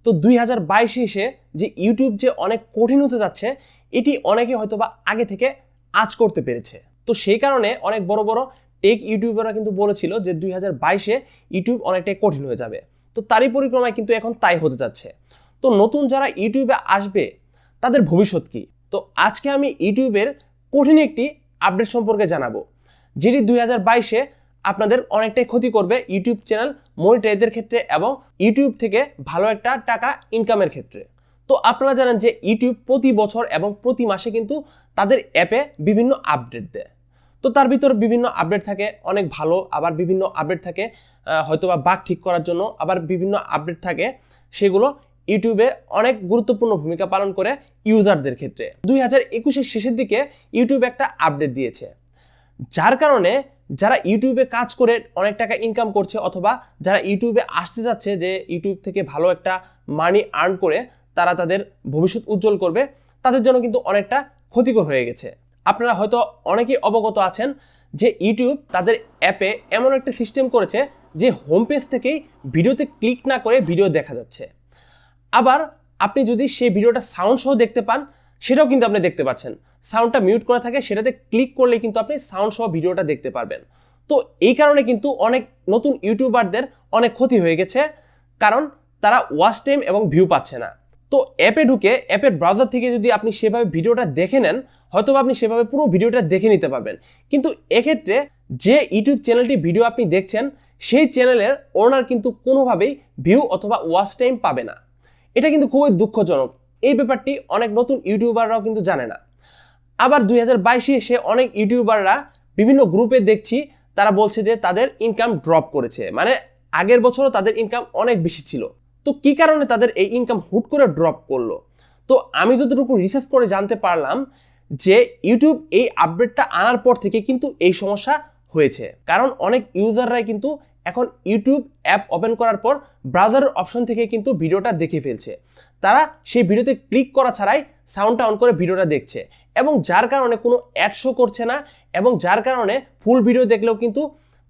তো 2022 এসে যে ইউটিউব যে অনেক কঠিন হতে যাচ্ছে এটি অনেকে হয়তোবা আগে থেকে আঁচ করতে পেরেছে। তো সেই কারণে অনেক বড় বড় টেক ইউটিউবাররা কিন্তু বলেছিল যে 2022 ইউটিউব অনেকটাই কঠিন হয়ে যাবে। তো তারই পরিক্রমায় কিন্তু এখন তাই হতে যাচ্ছে। তো নতুন যারা ইউটিউবে আসবে তাদের ভবিষ্যৎ কি? তো আজকে আমি ইউটিউবের কঠিন একটি আপডেট সম্পর্কে জানাবো, যেটি 2022 আপনাদের অনেকটাই ক্ষতি করবে ইউটিউব চ্যানেল মনিটাইজের ক্ষেত্রে এবং ইউটিউব থেকে ভালো একটা টাকা ইনকামের ক্ষেত্রে। তো আপনারা জানেন যে ইউটিউব প্রতি বছর এবং প্রতি মাসে কিন্তু তাদের অ্যাপে বিভিন্ন আপডেট দেয়। তো তার ভিতরে বিভিন্ন আপডেট থাকে অনেক ভালো, আবার বিভিন্ন আপডেট থাকে হয়তোবা বাগ ঠিক করার জন্য, আবার বিভিন্ন আপডেট থাকে সেগুলো ইউটিউবে অনেক গুরুত্বপূর্ণ ভূমিকা পালন করে ইউজারদের ক্ষেত্রে। 2021 শেষের দিকে ইউটিউব একটা আপডেট দিয়েছে, যার কারণে যারা ইউটিউবে কাজ করে অনেক টাকা ইনকাম করছে অথবা যারা ইউটিউবে আসতে যাচ্ছে যে ইউটিউব থেকে ভালো একটা মানি আর্ন করে তারা তাদের ভবিষ্যৎ উজ্জ্বল করবে, তাদের জন্য কিন্তু অনেকটা ক্ষতিকর হয়ে গেছে। আপনারা হয়তো অনেকেই অবগত আছেন যে ইউটিউব তাদের অ্যাপে এমন একটা সিস্টেম করেছে যে হোম পেজ থেকেই ভিডিওতে ক্লিক না করে ভিডিও দেখা যাচ্ছে। আবার আপনি যদি সেই ভিডিওটা সাউন্ড সহ দেখতে পান সেটাও কিন্তু আপনি দেখতে পাচ্ছেন। সাউন্ডটা মিউট করা থাকে, সেটাতে ক্লিক করলে কিন্তু আপনি সাউন্ড সহ ভিডিওটা দেখতে পারবেন। তো এই কারণে কিন্তু অনেক নতুন ইউটিউবারদের অনেক ক্ষতি হয়ে গেছে, কারণ তারা ওয়াচ টাইম এবং ভিউ পাচ্ছে না। তো অ্যাপে ঢুকে অ্যাপের ব্রাউজার থেকে যদি আপনি সেভাবে ভিডিওটা দেখে নেন, হয়তো আপনি সেভাবে পুরো ভিডিওটা দেখে নিতে পারবেন, কিন্তু এক্ষেত্রে যে ইউটিউব চ্যানেলটি ভিডিও আপনি দেখছেন সেই চ্যানেলের ওনার কিন্তু কোনোভাবেই ভিউ অথবা ওয়াচ টাইম পাবে না। এটা কিন্তু খুবই দুঃখজনক। এই ব্যাপারটি অনেক নতুন ইউটিউবাররাও কিন্তু জানে না। আবার 2022 এসে অনেক ইউটিউবাররা বিভিন্ন গ্রুপে দেখছি তারা বলছে যে তাদের ইনকাম ড্রপ করেছে, মানে আগের বছরও তাদের ইনকাম অনেক বেশি ছিল। তো কি কারণে তাদের এই ইনকাম হুট করে ড্রপ করলো? তো আমি যতটুকু রিসার্চ করে জানতে পারলাম যে ইউটিউব এই আপডেটটা আনার পর থেকে কিন্তু এই সমস্যা হয়েছে, কারণ অনেক ইউজাররাই কিন্তু এখন ইউটিউব অ্যাপ ওপেন করার পর ব্রাউজারের অপশন থেকে কিন্তু ভিডিওটা দেখে ফেলছে। তারা সেই ভিডিওতে ক্লিক করা ছাড়াই সাউন্ডটা অন করে ভিডিওটা দেখছে, এবং যার কারণে কোনো অ্যাড শো করছে না, এবং যার কারণে ফুল ভিডিও দেখলেও কিন্তু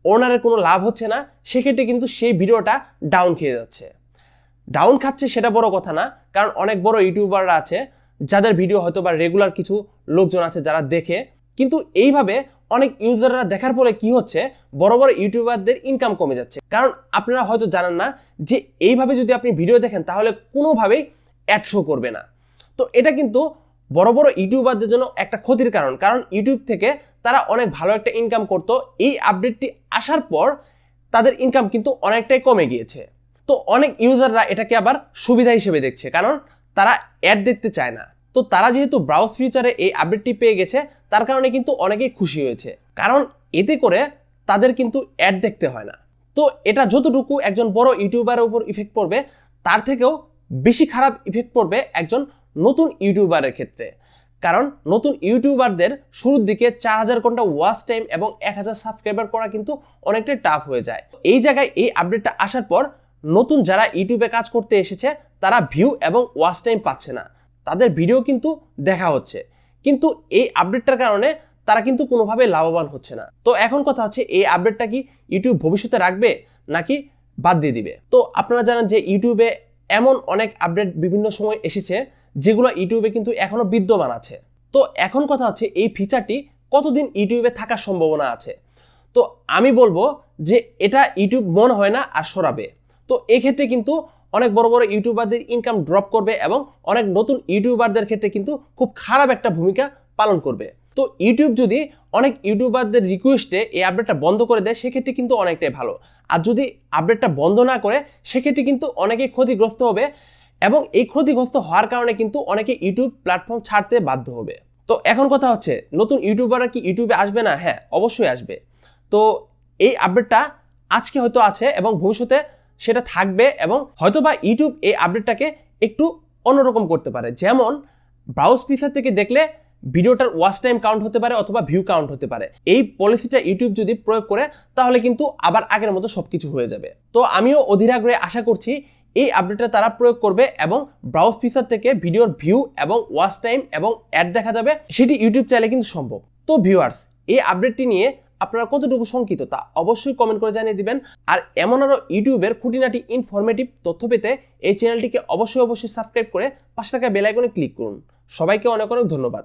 ওনারের কোনো লাভ হচ্ছে না। সেক্ষেত্রে কিন্তু সেই ভিডিওটা ডাউন খেয়ে যাচ্ছে। ডাউন খাচ্ছে সেটা বড় কথা না, কারণ অনেক বড় ইউটিউবাররা আছে যাদের ভিডিও হয়তো বা রেগুলার কিছু লোকজন আছে যারা দেখে, কিন্তু এইভাবে অনেক ইউজাররা দেখার পরে কি হচ্ছে, বড় বড় ইউটিউবারদের ইনকাম কমে যাচ্ছে। কারণ আপনারা হয়তো জানেন না যে এইভাবে যদি আপনি ভিডিও দেখেন তাহলে কোনোভাবেই অ্যাড শো করবে না। তো এটা কিন্তু বড় বড় ইউটিউবারদের জন্য একটা ক্ষতির কারণ, কারণ ইউটিউব থেকে তারা অনেক ভালো একটা ইনকাম করতো। এই আপডেটটি আসার পর তাদের ইনকাম কিন্তু অনেকটাই কমে গিয়েছে। তো অনেক ইউজাররা এটাকে আবার সুবিধা হিসেবে দেখছে, কারণ তারা অ্যাড দেখতে চায় না। তো তারা যেহেতু ব্রাউজ ফিচারে এই আপডেটটি পেয়ে গেছে, তার কারণে কিন্তু অনেকেই খুশি হয়েছে, কারণ এতে করে তাদের কিন্তু অ্যাড দেখতে হয় না। তো এটা যতটুকু একজন বড় ইউটিউবারের উপর ইফেক্ট পড়বে, তার থেকেও বেশি খারাপ ইফেক্ট পড়বে একজন নতুন ইউটিউবারের ক্ষেত্রে। কারণ নতুন ইউটিউবারদের শুরুর দিকে 4000 ঘন্টা ওয়াচ টাইম এবং 1000 সাবস্ক্রাইবার করা কিন্তু অনেকটাই টাফ হয়ে যায়। এই জায়গায় এই আপডেটটা আসার পর নতুন যারা ইউটিউবে কাজ করতে এসেছে তারা ভিউ এবং ওয়াচ টাইম পাচ্ছে না, তাদের ভিডিও কিন্তু দেখা হচ্ছে, কিন্তু এই আপডেটটার কারণে তারা কিন্তু কোনোভাবে লাভবান হচ্ছে না। তো এখন কথা হচ্ছে এই আপডেটটা কি ইউটিউব ভবিষ্যতে রাখবে নাকি বাদ দিয়ে দিবে? তো আপনারা জানেন যে ইউটিউবে এমন অনেক আপডেট বিভিন্ন সময় এসেছে যেগুলো ইউটিউবে কিন্তু এখনো বিদ্যমান আছে। তো এখন কথা হচ্ছে এই ফিচারটি কতদিন ইউটিউবে থাকার সম্ভাবনা আছে? তো আমি বলবো যে এটা ইউটিউব মনে হয় না আর সরাবে। তো এক্ষেত্রে কিন্তু অনেক বড় বড় ইউটিউবারদের ইনকাম ড্রপ করবে এবং অনেক নতুন ইউটিউবারদের ক্ষেত্রে কিন্তু খুব খারাপ একটা ভূমিকা পালন করবে। তো ইউটিউব যদি অনেক ইউটিউবারদের রিকোয়েস্টে এই আপডেটটা বন্ধ করে দেয় সেক্ষেত্রে কিন্তু অনেকটাই ভালো, আর যদি আপডেটটা বন্ধ না করে সেক্ষেত্রে কিন্তু অনেকেই ক্ষতিগ্রস্ত হবে, এবং এই ক্ষতিগ্রস্ত হওয়ার কারণে কিন্তু অনেকে ইউটিউব প্ল্যাটফর্ম ছাড়তে বাধ্য হবে। তো এখন কথা হচ্ছে নতুন ইউটিউবাররা কি ইউটিউবে আসবে না? হ্যাঁ, অবশ্যই আসবে। তো এই আপডেটটা আজকে হয়তো আছে এবং ভবিষ্যতে সেটা থাকবে, এবং হয়তোবা ইউটিউব এই আপডেটটাকে একটু অন্যরকম করতে পারে। যেমন ব্রাউজ ফিচার থেকে দেখলে ভিডিওটার ওয়াচ টাইম কাউন্ট হতে পারে অথবা ভিউ কাউন্ট হতে পারে। এই পলিসিটা ইউটিউব যদি প্রয়োগ করে তাহলে কিন্তু আবার আগের মতো সবকিছু হয়ে যাবে। তো আমিও অধীর আগ্রহে আশা করছি এই আপডেটটা তারা প্রয়োগ করবে এবং ব্রাউজ ফিচার থেকে ভিডিওর ভিউ এবং ওয়াচ টাইম এবং অ্যাড দেখা যাবে, সেটি ইউটিউব চাইলে কিন্তু সম্ভব। তো ভিউয়ার্স, এই আপডেটটি নিয়ে আপনারা কতটুকু শঙ্কিত তা অবশ্যই কমেন্ট করে জানিয়ে দিবেন। আর এমন আরও ইউটিউবের খুঁটিনাটি ইনফরমেটিভ তথ্য পেতে এই চ্যানেলটিকে অবশ্যই সাবস্ক্রাইব করে পাশে থাকা বেল আইকনে ক্লিক করুন। সবাইকে অনেক অনেক ধন্যবাদ।